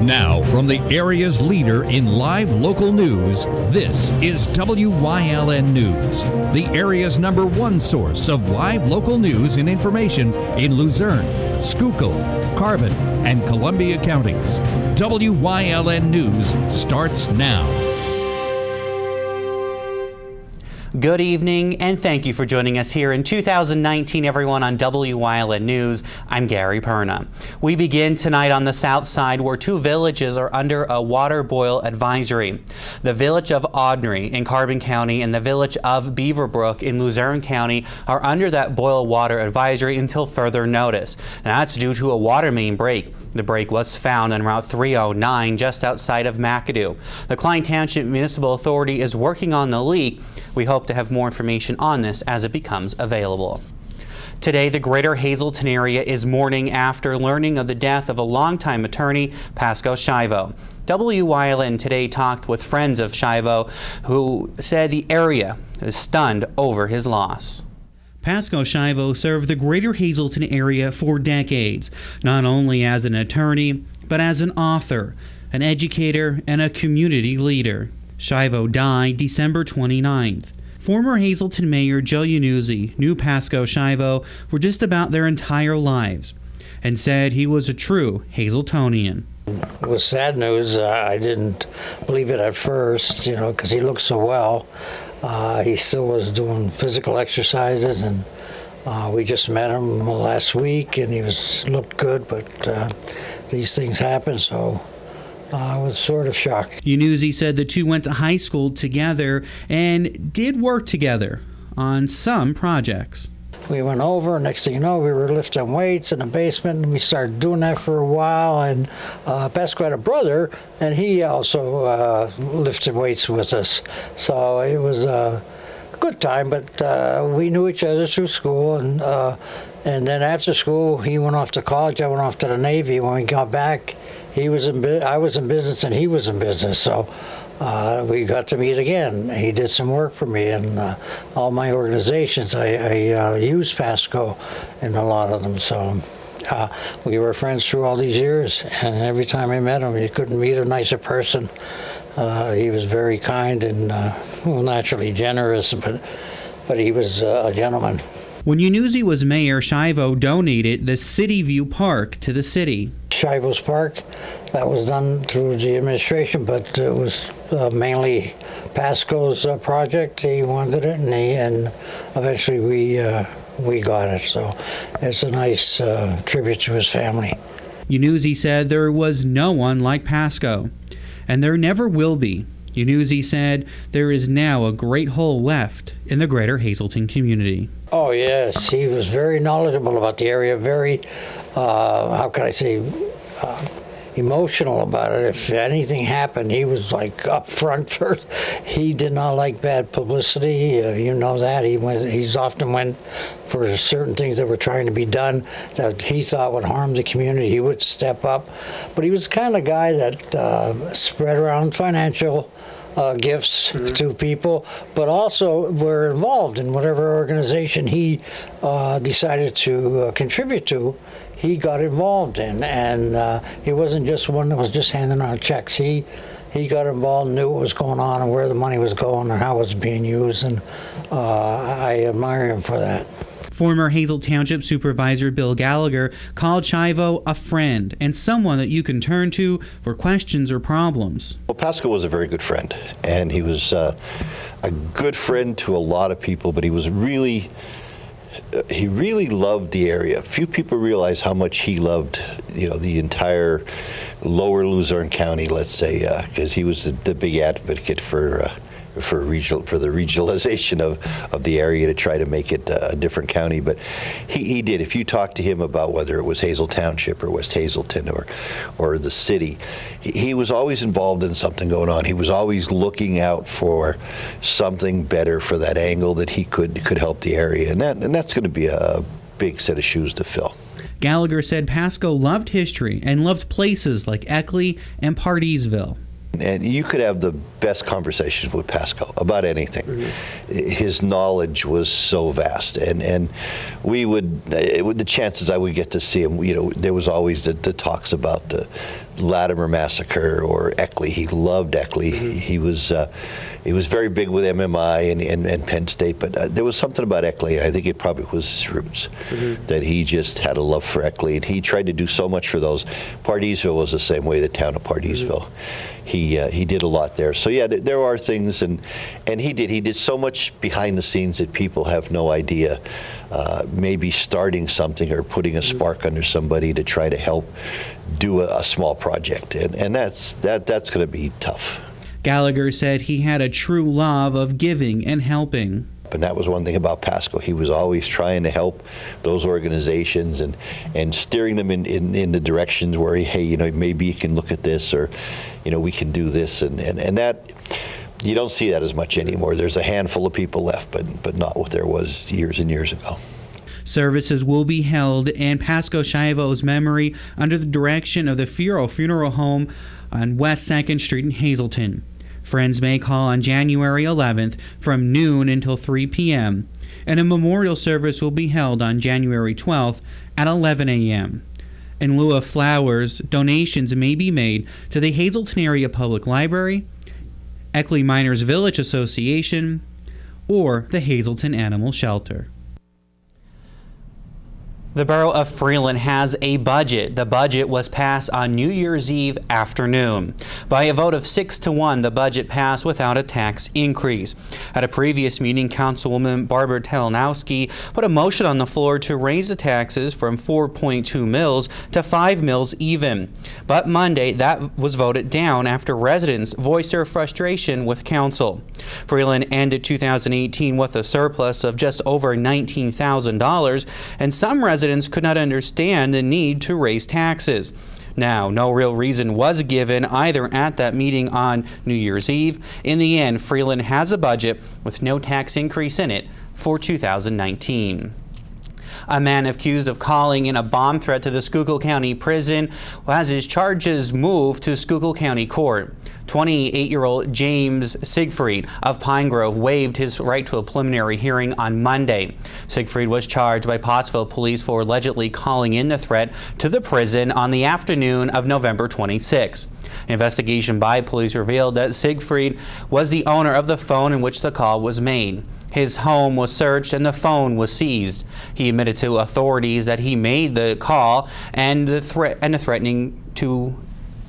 Now, from the area's leader in live local news, this is WYLN News, the area's #1 source of live local news and information in Luzerne, Schuylkill, Carbon, and Columbia counties. WYLN News starts now. Good evening, and thank you for joining us here in 2019, everyone, on WYLN News. I'm Gary Perna. We begin tonight on the south side, where 2 villages are under a water boil advisory. The village of Audney in Carbon County and the village of Beaverbrook in Luzerne County are under that boil water advisory until further notice. Now, that's due to a water main break. The break was found on Route 309 just outside of McAdoo. The Klein Township Municipal Authority is working on the leak. We hope to have more information on this as it becomes available. Today, the greater Hazleton area is mourning after learning of the death of a longtime attorney, Pasco Shivo. WYLN today talked with friends of Shivo who said the area is stunned over his loss. Pasco Shivo served the greater Hazleton area for decades, not only as an attorney, but as an author, an educator, and a community leader. Shivo died December 29th. Former Hazleton Mayor Joe Yanuzzi knew Pasco Shivo for just about their entire lives and said he was a true Hazletonian. It was sad news. I didn't believe it at first, because he looked so well. He still was doing physical exercises, and we just met him last week, and he looked good, but these things happen, so I was sort of shocked. Yanuzzi said the two went to high school together and did work together on some projects. We went over, next thing you know, we were lifting weights in the basement, and we started doing that for a while, and Pasco had a brother, and he also lifted weights with us. So it was a good time, but we knew each other through school, and then after school, he went off to college, I went off to the Navy. When we got back, I was in business, and he was in business, so we got to meet again. He did some work for me in all my organizations. I used Pasco in a lot of them, so we were friends through all these years, and every time I met him, you couldn't meet a nicer person. He was very kind and naturally generous, but he was a gentleman. When Yanuzzi was mayor, Shivo donated the City View Park to the city. Shivo's Park, that was done through the administration, but it was mainly Pasco's project. He wanted it, and eventually we got it. So it's a nice tribute to his family. Yanuzzi said there was no one like Pasco, and there never will be. Yanuzzi said there is now a great hole left in the greater Hazleton community. Oh, yes. He was very knowledgeable about the area, very, how can I say, emotional about it. If anything happened, he was like up front first. He did not like bad publicity. You know that. He's often went for certain things that were trying to be done that he thought would harm the community. He would step up. But he was the kind of guy that spread around financial gifts to people, but also were involved in whatever organization he decided to contribute to. He got involved in, and he wasn't just one that was just handing out checks. He got involved, knew what was going on and where the money was going and how it was being used, and I admire him for that. Former Hazel Township Supervisor Bill Gallagher called Shivo a friend and someone that you can turn to for questions or problems. Well, Pasco was a very good friend, and he was a good friend to a lot of people, but he really loved the area. Few people realize how much he loved, the entire lower Luzerne County, let's say, because he was the big advocate for the regionalization of the area to try to make it a different county. But he did. If you talk to him about whether it was Hazel Township or West Hazleton or the city, he was always involved in something going on. He was always looking out for something better for that angle that he could help the area, and that's going to be a big set of shoes to fill. Gallagher said Pasco loved history and loved places like Eckley and Pardeesville. And you could have the best conversations with Pasco about anything. Mm-hmm. His knowledge was so vast, and the chances I would get to see him, there was always the talks about the Latimer Massacre or Eckley. He loved Eckley. He was very big with MMI and Penn State, but there was something about Eckley, and I think it probably was his roots, that he just had a love for Eckley, and he tried to do so much for those. Pardisville was the same way, the town of Pardisville. He did a lot there. So yeah, there are things, and he did so much behind the scenes that people have no idea. Maybe starting something or putting a spark under somebody to try to help do a small project, and that's going to be tough. Gallagher said he had a true love of giving and helping. And that was one thing about Pasco. He was always trying to help those organizations and steering them in the directions where, hey, maybe you can look at this, or, we can do this. And that, you don't see that as much anymore. There's a handful of people left, but not what there was years and years ago. Services will be held in Pasco Shivo's memory under the direction of the Furo Funeral Home on West 2nd Street in Hazleton. Friends may call on January 11th from noon until 3 p.m., and a memorial service will be held on January 12th at 11 a.m. In lieu of flowers, donations may be made to the Hazleton Area Public Library, Eckley Miners Village Association, or the Hazleton Animal Shelter. The borough of Freeland has a budget. The budget was passed on New Year's Eve afternoon. By a vote of 6-1, the budget passed without a tax increase. At a previous meeting, Councilwoman Barbara Telenowski put a motion on the floor to raise the taxes from 4.2 mils to 5 mils even. But Monday, that was voted down after residents voiced their frustration with council. Freeland ended 2018 with a surplus of just over $19,000, and some residents could not understand the need to raise taxes. Now, no real reason was given either at that meeting on New Year's Eve. In the end, Freeland has a budget with no tax increase in it for 2019. A man accused of calling in a bomb threat to the Schuylkill County Prison has his charges moved to Schuylkill County Court. 28-year-old James Siegfried of Pine Grove waived his right to a preliminary hearing on Monday. Siegfried was charged by Pottsville police for allegedly calling in the threat to the prison on the afternoon of November 26. Investigation by police revealed that Siegfried was the owner of the phone in which the call was made. His home was searched and the phone was seized. He admitted to authorities that he made the call and the threatening to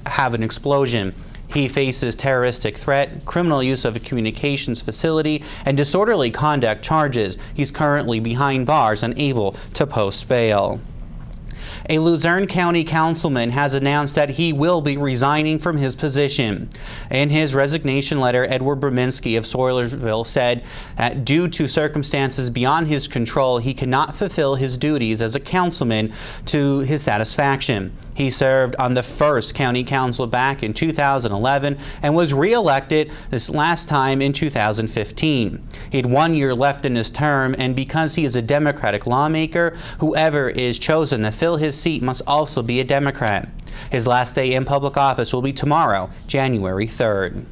have an explosion. He faces terroristic threat, criminal use of a communications facility, and disorderly conduct charges. He's currently behind bars, unable to post bail. A Luzerne County councilman has announced that he will be resigning from his position. In his resignation letter, Edward Breminski of Soilersville said that due to circumstances beyond his control, he cannot fulfill his duties as a councilman to his satisfaction. He served on the first county council back in 2011 and was re-elected this last time in 2015. He had 1 year left in his term, and because he is a Democratic lawmaker, whoever is chosen to fill his seat must also be a Democrat. His last day in public office will be tomorrow, January 3rd.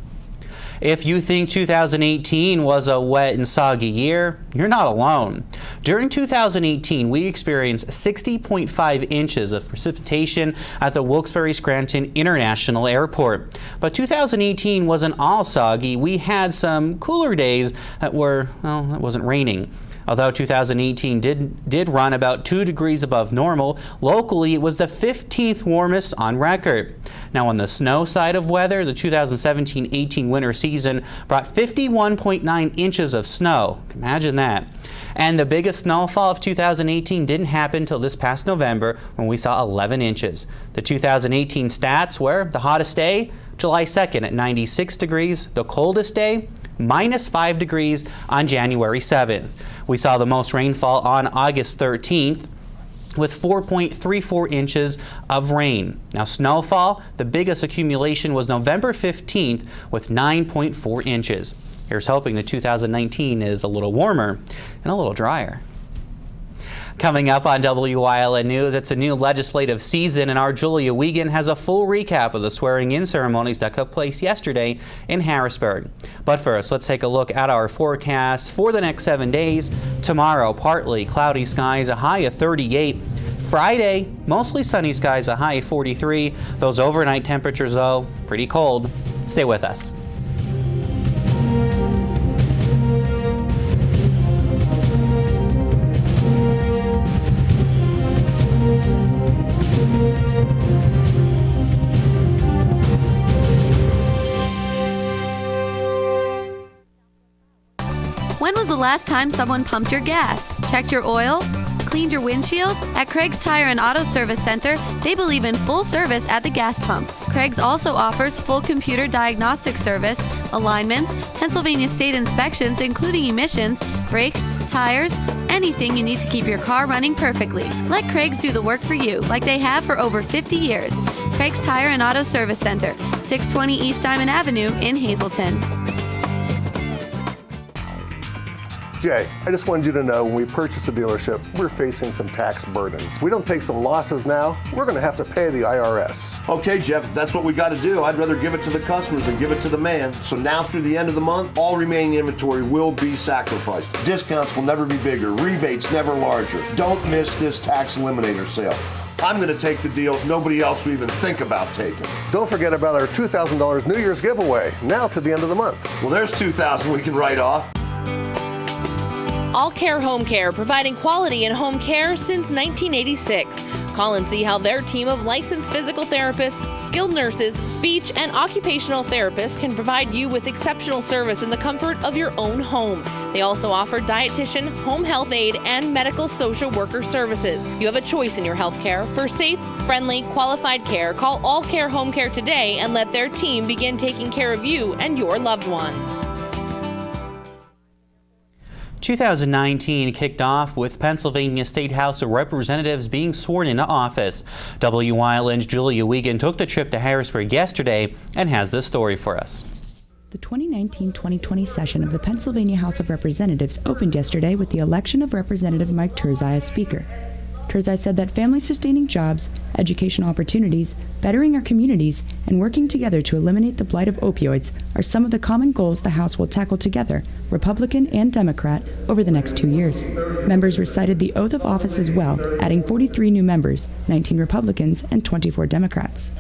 If you think 2018 was a wet and soggy year, you're not alone. During 2018, we experienced 60.5 inches of precipitation at the Wilkes-Barre-Scranton International Airport. But 2018 wasn't all soggy. We had some cooler days that were, well, it wasn't raining. Although 2018 did run about 2 degrees above normal, locally it was the 15th warmest on record. Now on the snow side of weather, the 2017-18 winter season brought 51.9 inches of snow. Imagine that. And the biggest snowfall of 2018 didn't happen until this past November when we saw 11 inches. The 2018 stats were the hottest day, July 2nd at 96 degrees, the coldest day, -5 degrees on January 7th. We saw the most rainfall on August 13th with 4.34 inches of rain. Now snowfall, the biggest accumulation was November 15th with 9.4 inches. Here's hoping that 2019 is a little warmer and a little drier. Coming up on WYLN News, it's a new legislative season, and our Julia Wiegand has a full recap of the swearing-in ceremonies that took place yesterday in Harrisburg. But first, let's take a look at our forecast for the next 7 days. Tomorrow, partly cloudy skies, a high of 38. Friday, mostly sunny skies, a high 43. Those overnight temperatures, though, pretty cold. Stay with us. When was the last time someone pumped your gas, checked your oil, cleaned your windshield? At Craig's Tire and Auto Service Center, they believe in full service at the gas pump. Craig's also offers full computer diagnostic service, alignments, Pennsylvania state inspections including emissions, brakes, tires, anything you need to keep your car running perfectly. Let Craig's do the work for you like they have for over 50 years. Craig's Tire and Auto Service Center, 620 East Diamond Avenue in Hazleton. Jay, I just wanted you to know when we purchase a dealership, we're facing some tax burdens. If we don't take some losses now, we're going to have to pay the IRS. Okay, Jeff, if that's what we got to do, I'd rather give it to the customers than give it to the man. So now through the end of the month, all remaining inventory will be sacrificed. Discounts will never be bigger, rebates never larger. Don't miss this tax eliminator sale. I'm going to take the deals nobody else will even think about taking. Don't forget about our $2,000 New Year's giveaway, now to the end of the month. Well, there's $2,000 we can write off. All Care Home Care, providing quality in home care since 1986. Call and see how their team of licensed physical therapists, skilled nurses, speech, and occupational therapists can provide you with exceptional service in the comfort of your own home. They also offer dietitian, home health aide, and medical social worker services. You have a choice in your health care. For safe, friendly, qualified care, call All Care Home Care today and let their team begin taking care of you and your loved ones. 2019 kicked off with Pennsylvania State House of Representatives being sworn into office. Wyln's Julia Wiegand took the trip to Harrisburg yesterday and has this story for us. The 2019-2020 session of the Pennsylvania House of Representatives opened yesterday with the election of Representative Mike Turzai as Speaker. Turzai said that family-sustaining jobs, educational opportunities, bettering our communities, and working together to eliminate the blight of opioids are some of the common goals the House will tackle together, Republican and Democrat, over the next 2 years. Members recited the oath of office as well, adding 43 new members, 19 Republicans, and 24 Democrats.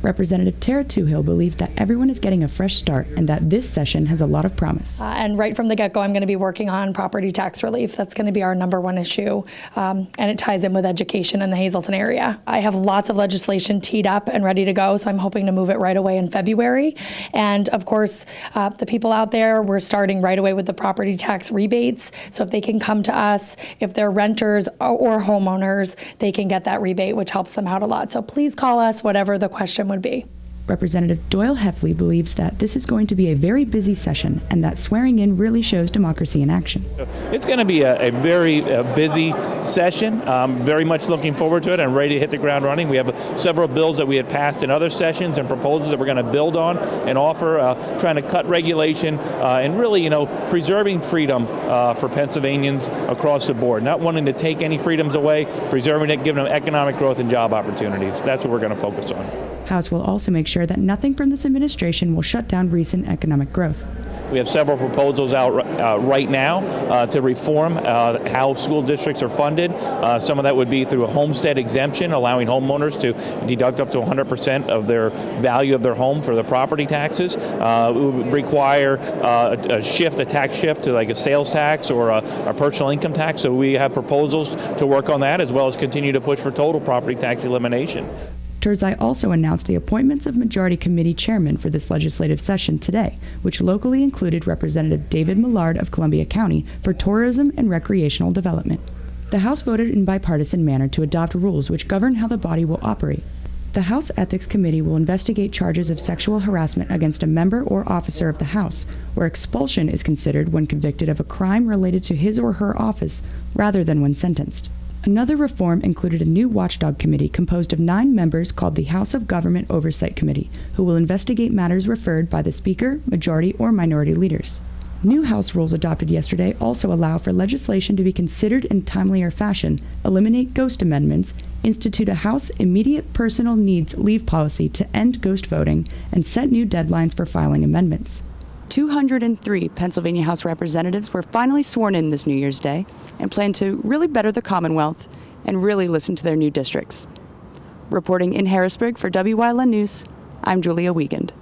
Representative Tara Toohill believes that everyone is getting a fresh start and that this session has a lot of promise. And right from the get-go, I'm going to be working on property tax relief. That's going to be our #1 issue, and it ties in with education in the Hazleton area. I have lots of legislation teed up and ready to go, so I'm hoping to move it right away in February. And of course, the people out there, we're starting right away with the property tax rebates. So if they can come to us, if they're renters or homeowners, they can get that rebate, which helps them out a lot. So please call us, whatever the question would be. Representative Doyle Heffley believes that this is going to be a very busy session and that swearing in really shows democracy in action. It's going to be a very busy session. Very much looking forward to it. I'm ready to hit the ground running. We have several bills that we had passed in other sessions and proposals that we're going to build on and offer, trying to cut regulation and really, preserving freedom for Pennsylvanians across the board. Not wanting to take any freedoms away, preserving it, giving them economic growth and job opportunities. That's what we're going to focus on. House will also make sure that nothing from this administration will shut down recent economic growth. We have several proposals out right now to reform how school districts are funded. Some of that would be through a homestead exemption, allowing homeowners to deduct up to 100% of their value of their home for the property taxes. It would require a tax shift to like a sales tax or a personal income tax. So we have proposals to work on that, as well as continue to push for total property tax elimination. Turzai also announced the appointments of Majority Committee chairmen for this legislative session today, which locally included Representative David Millard of Columbia County for tourism and recreational development. The House voted in bipartisan manner to adopt rules which govern how the body will operate. The House Ethics Committee will investigate charges of sexual harassment against a member or officer of the House, where expulsion is considered when convicted of a crime related to his or her office rather than when sentenced. Another reform included a new watchdog committee composed of 9 members called the House of Government Oversight Committee, who will investigate matters referred by the Speaker, majority, or minority leaders. New House rules adopted yesterday also allow for legislation to be considered in timelier fashion, eliminate ghost amendments, institute a House immediate personal needs leave policy to end ghost voting, and set new deadlines for filing amendments. 203 Pennsylvania House representatives were finally sworn in this New Year's Day and plan to really better the Commonwealth and really listen to their new districts. Reporting in Harrisburg for WYLN News, I'm Julia Wiegand.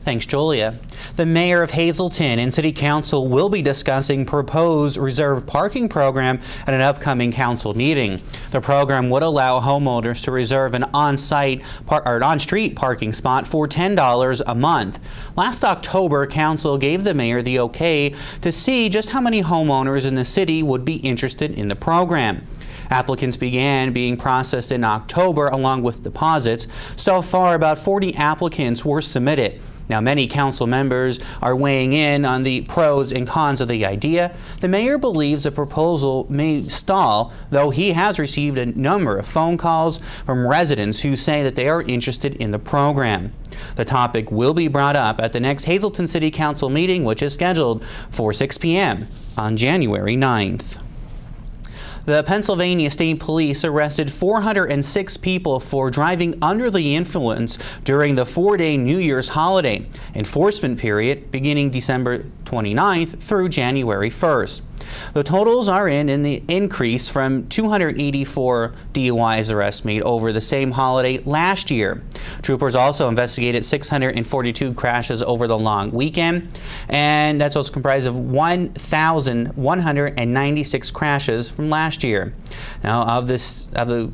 Thanks, Julia. The mayor of Hazleton and city council will be discussing proposed reserved parking program at an upcoming council meeting. The program would allow homeowners to reserve an on-street parking spot for $10 a month. Last October, council gave the mayor the okay to see just how many homeowners in the city would be interested in the program. Applicants began being processed in October along with deposits. So far, about 40 applicants were submitted. Now, many council members are weighing in on the pros and cons of the idea. The mayor believes the proposal may stall, though he has received a number of phone calls from residents who say that they are interested in the program. The topic will be brought up at the next Hazleton City Council meeting, which is scheduled for 6 p.m. on January 9th. The Pennsylvania State Police arrested 406 people for driving under the influence during the 4-day New Year's holiday enforcement period beginning December 29th through January 1st. The totals are in the increase from 284 DUIs arrests made over the same holiday last year. Troopers also investigated 642 crashes over the long weekend, and that's also comprised of 1,196 crashes from last year. Now, of the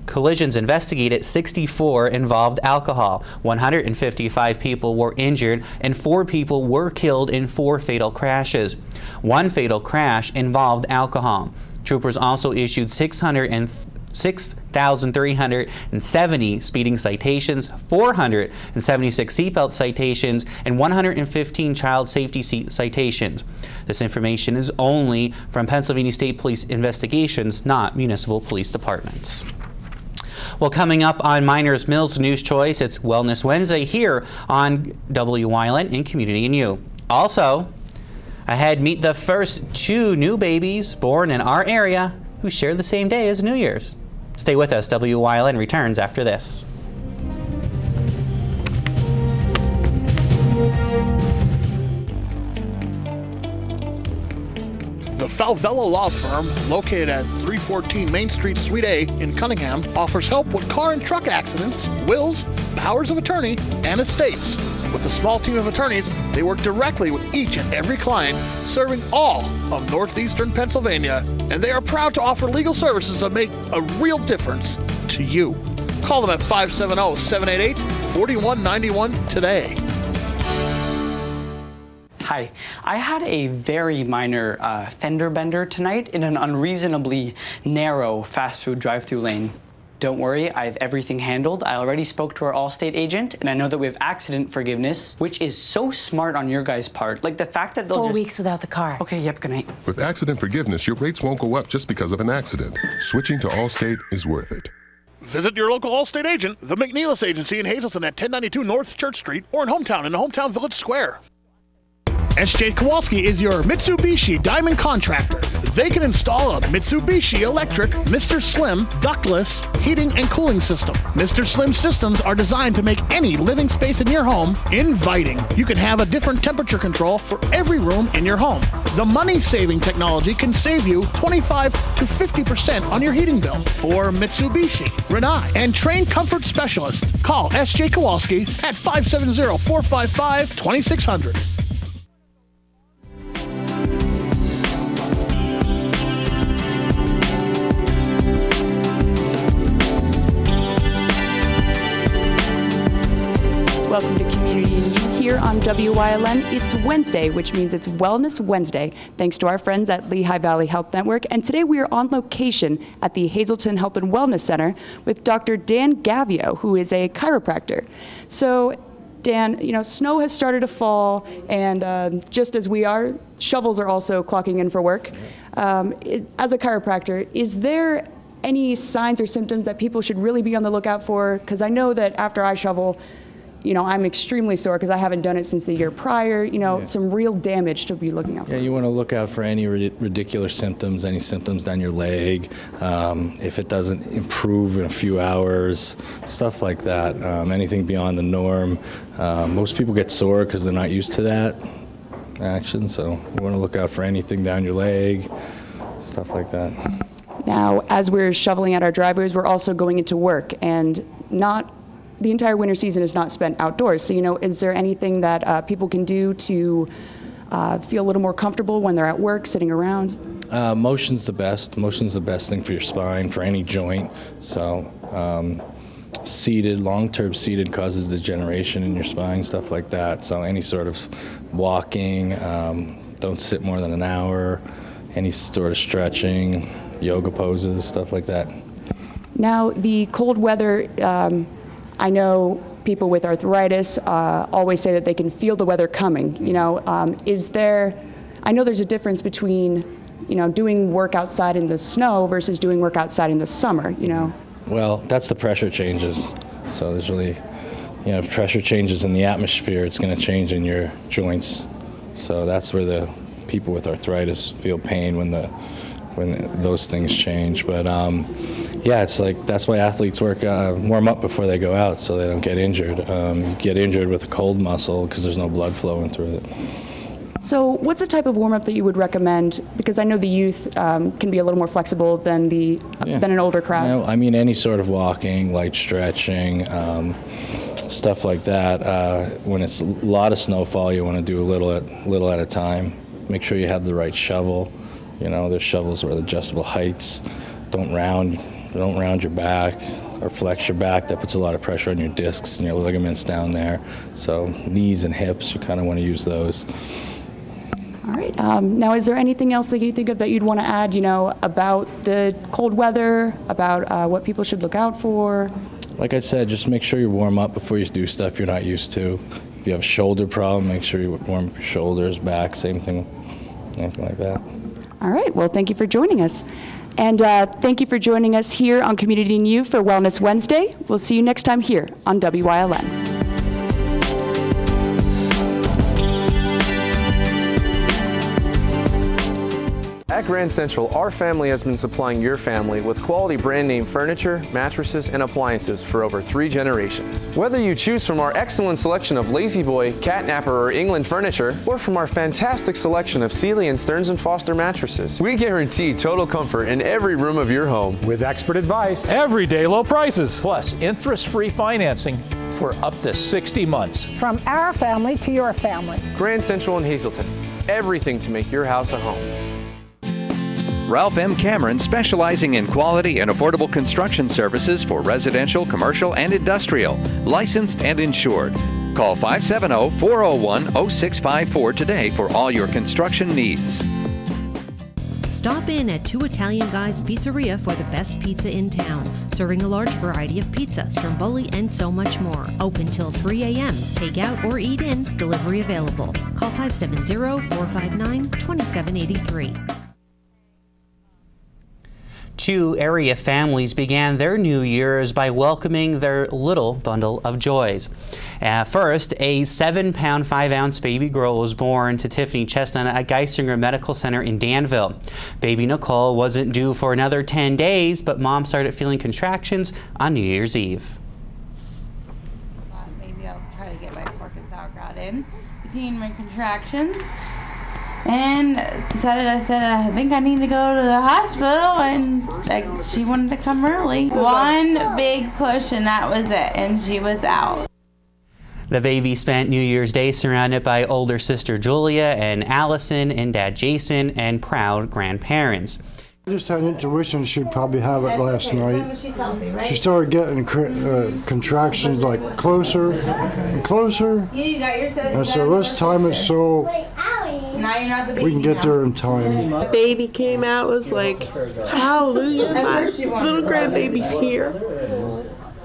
collisions investigated, 64 involved alcohol, 155 people were injured, and 4 people were killed in 4 fatal crashes. 1 fatal crash involved alcohol. Troopers also issued 6,370 speeding citations, 476 seatbelt citations, and 115 child safety citations. This information is only from Pennsylvania State Police investigations, not municipal police departments. Well, coming up on Miners Mill's News Choice, it's Wellness Wednesday here on WYLN in Community and You. Also, ahead, meet the first 2 new babies born in our area who share the same day as New Year's. Stay with us. WYLN returns after this. The Falvello Law Firm, located at 314 Main Street, Suite A in Cunningham, offers help with car and truck accidents, wills, powers of attorney, and estates. With a small team of attorneys, they work directly with each and every client, serving all of northeastern Pennsylvania, and they are proud to offer legal services that make a real difference to you. Call them at 570-788-4191 today. Hi, I had a very minor fender bender tonight in an unreasonably narrow fast food drive-thru lane. Don't worry, I have everything handled. I already spoke to our Allstate agent, and I know that we have accident forgiveness, which is so smart on your guys' part. Like the fact that they'll 4 weeks without the car. Okay, yep, good night. With accident forgiveness, your rates won't go up just because of an accident. Switching to Allstate is worth it. Visit your local Allstate agent, the McNeilis Agency in Hazleton at 1092 North Church Street, or in Hometown in the Hometown Village Square. S.J. Kowalski is your Mitsubishi Diamond contractor. They can install a Mitsubishi electric Mr. Slim ductless heating and cooling system. Mr. Slim systems are designed to make any living space in your home inviting. You can have a different temperature control for every room in your home. The money-saving technology can save you 25 to 50% on your heating bill. For Mitsubishi, Rinnai, and trained comfort specialists, call S.J. Kowalski at 570-455-2600. Welcome to Community and You here on WYLN. It's Wednesday, which means it's Wellness Wednesday, thanks to our friends at Lehigh Valley Health Network. And today we are on location at the Hazleton Health and Wellness Center with Dr. Dan Gavio, who is a chiropractor. So, Dan, you know, snow has started to fall, and just as we are, shovels are also clocking in for work. As a chiropractor, is there any signs or symptoms that people should really be on the lookout for? Because I know that after I shovel, you know, I'm extremely sore because I haven't done it since the year prior, you know, some real damage to be looking out for. Yeah, you want to look out for any radicular symptoms, any symptoms down your leg, if it doesn't improve in a few hours, stuff like that, anything beyond the norm. Most people get sore because they're not used to that action, so you want to look out for anything down your leg, stuff like that. Now, as we're shoveling out our driveways, we're also going into work, and not the entire winter season is not spent outdoors. So, is there anything that people can do to feel a little more comfortable when they're at work, sitting around? Motion's the best. Motion's the best thing for your spine, for any joint. So, long-term seated causes degeneration in your spine, stuff like that. So any sort of walking, don't sit more than an hour, any sort of stretching, yoga poses, stuff like that. Now, the cold weather, I know people with arthritis always say that they can feel the weather coming. I know there's a difference between, doing work outside in the snow versus doing work outside in the summer, Well, that's the pressure changes. So there's really, pressure changes in the atmosphere, it's going to change in your joints. So that's where the people with arthritis feel pain when those things change. But it's like that's why athletes warm up before they go out so they don't get injured. You get injured with a cold muscle because there's no blood flowing through it. So what's the type of warm-up that you would recommend? Because I know the youth can be a little more flexible than an older crowd. Any sort of walking, light stretching, stuff like that. When it's a lot of snowfall, you want to do a little at a time. Make sure you have the right shovel. There's shovels with adjustable heights. Don't round your back or flex your back. That puts a lot of pressure on your discs and your ligaments down there. So knees and hips, you kind of want to use those. All right. Now, is there anything else that you think of that you'd want to add, about the cold weather, about what people should look out for? Like I said, just make sure you warm up before you do stuff you're not used to. If you have a shoulder problem, make sure you warm up your shoulders, back, same thing, anything like that. All right. Well, thank you for joining us. And thank you for joining us here on Community and You for Wellness Wednesday. We'll see you next time here on WYLN. At Grand Central, our family has been supplying your family with quality brand name furniture, mattresses, and appliances for over 3 generations. Whether you choose from our excellent selection of Lazy Boy, Catnapper, or England furniture, or from our fantastic selection of Sealy and Stearns & Foster mattresses, we guarantee total comfort in every room of your home. With expert advice, everyday low prices, plus interest-free financing for up to 60 months. From our family to your family. Grand Central in Hazleton. Everything to make your house a home. Ralph M. Cameron, specializing in quality and affordable construction services for residential, commercial, and industrial, licensed and insured. Call 570-401-0654 today for all your construction needs. Stop in at Two Italian Guys Pizzeria for the best pizza in town, serving a large variety of pizza, stromboli, and so much more. Open till 3 a.m. Take out or eat in, delivery available. Call 570-459-2783. 2 area families began their New Year's by welcoming their little bundle of joys. First, a 7-pound, 5-ounce baby girl was born to Tiffany Chestnut at Geisinger Medical Center in Danville. Baby Nicole wasn't due for another 10 days, but mom started feeling contractions on New Year's Eve. Maybe I'll try to get my pork and sauerkraut in between my contractions. And decided, I think I need to go to the hospital, and she wanted to come early. One big push, and that was it, and she was out. The baby spent New Year's Day surrounded by older sister Julia and Allison and dad Jason and proud grandparents. I just had an intuition she'd probably have it last night. She started getting contractions like closer and closer. And so let's time it so we can get there in time. The baby came out, was like, hallelujah, my little grandbaby's here.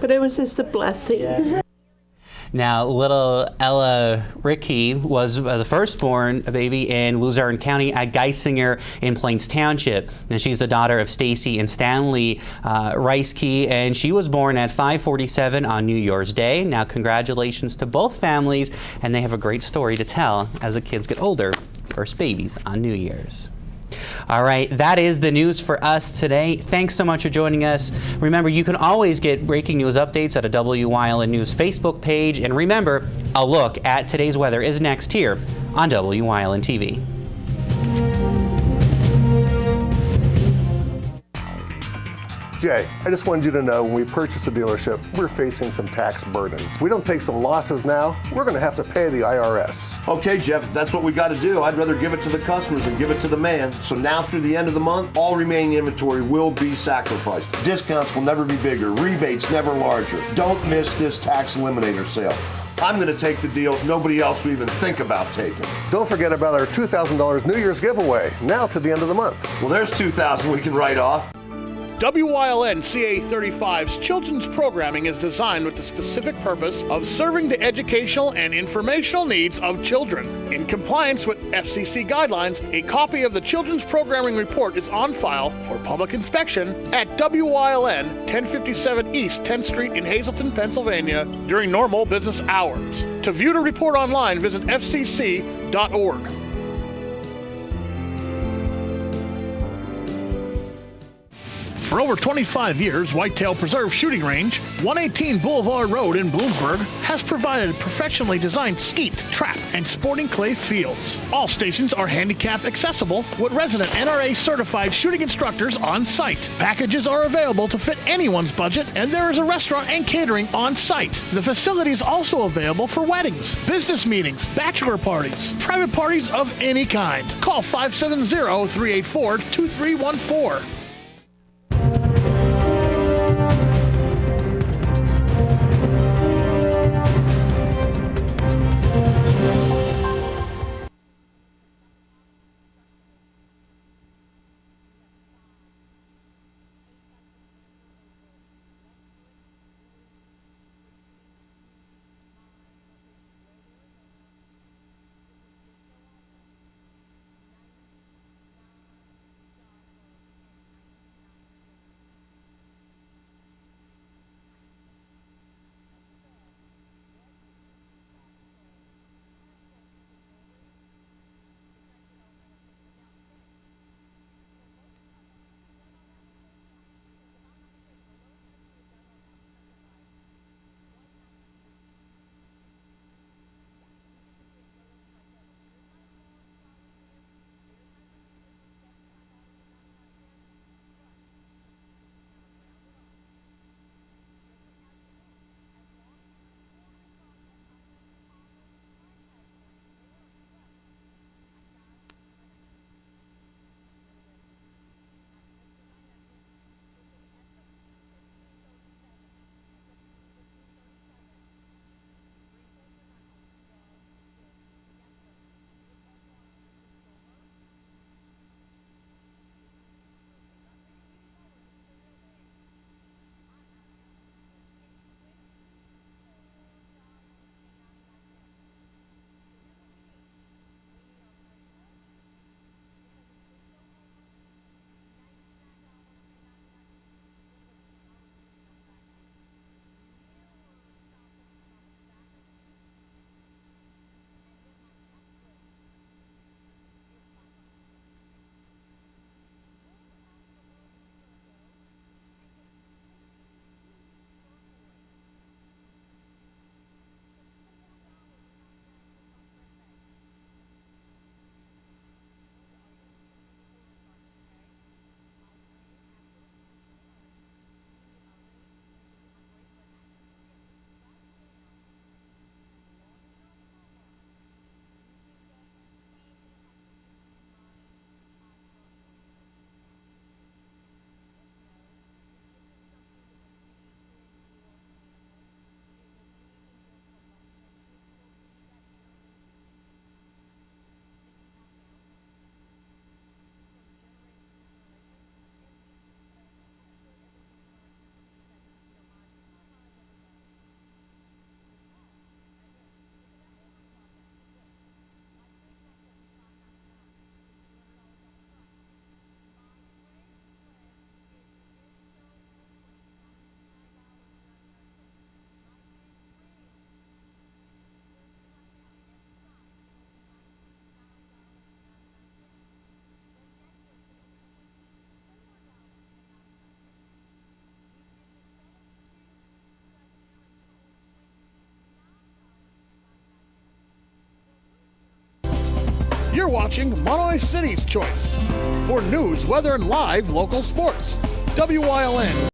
But it was just a blessing. Now, little Ella Rickey was the firstborn baby in Luzerne County at Geisinger in Plains Township. And she's the daughter of Stacy and Stanley Reiske, and she was born at 5:47 on New Year's Day. Now, congratulations to both families, and they have a great story to tell as the kids get older. First babies on New Year's. All right, that is the news for us today. Thanks so much for joining us. Remember, you can always get breaking news updates at a WYLN News Facebook page. And remember, a look at today's weather is next here on WYLN TV. Jay, I just wanted you to know when we purchase a dealership, we're facing some tax burdens. If we don't take some losses now, we're going to have to pay the IRS. Okay, Jeff, if that's what we got to do, I'd rather give it to the customers than give it to the man. So now through the end of the month, all remaining inventory will be sacrificed. Discounts will never be bigger, rebates never larger. Don't miss this tax eliminator sale. I'm going to take the deals nobody else would even think about taking. Don't forget about our $2,000 New Year's giveaway, now to the end of the month. Well, there's $2,000 we can write off. Wyln CA35's children's programming is designed with the specific purpose of serving the educational and informational needs of children. In compliance with FCC guidelines, a copy of the children's programming report is on file for public inspection at Wyln 1057 East 10th Street in Hazleton, Pennsylvania during normal business hours. To view the report online, visit fcc.org. For over 25 years, Whitetail Preserve Shooting Range, 118 Boulevard Road in Bloomsburg, has provided professionally designed skeet, trap, and sporting clay fields. All stations are handicap accessible with resident NRA certified shooting instructors on site. Packages are available to fit anyone's budget, and there is a restaurant and catering on site. The facility is also available for weddings, business meetings, bachelor parties, private parties of any kind. Call 570-384-2314. You're watching Monterey City's Choice for news, weather, and live local sports. Wyln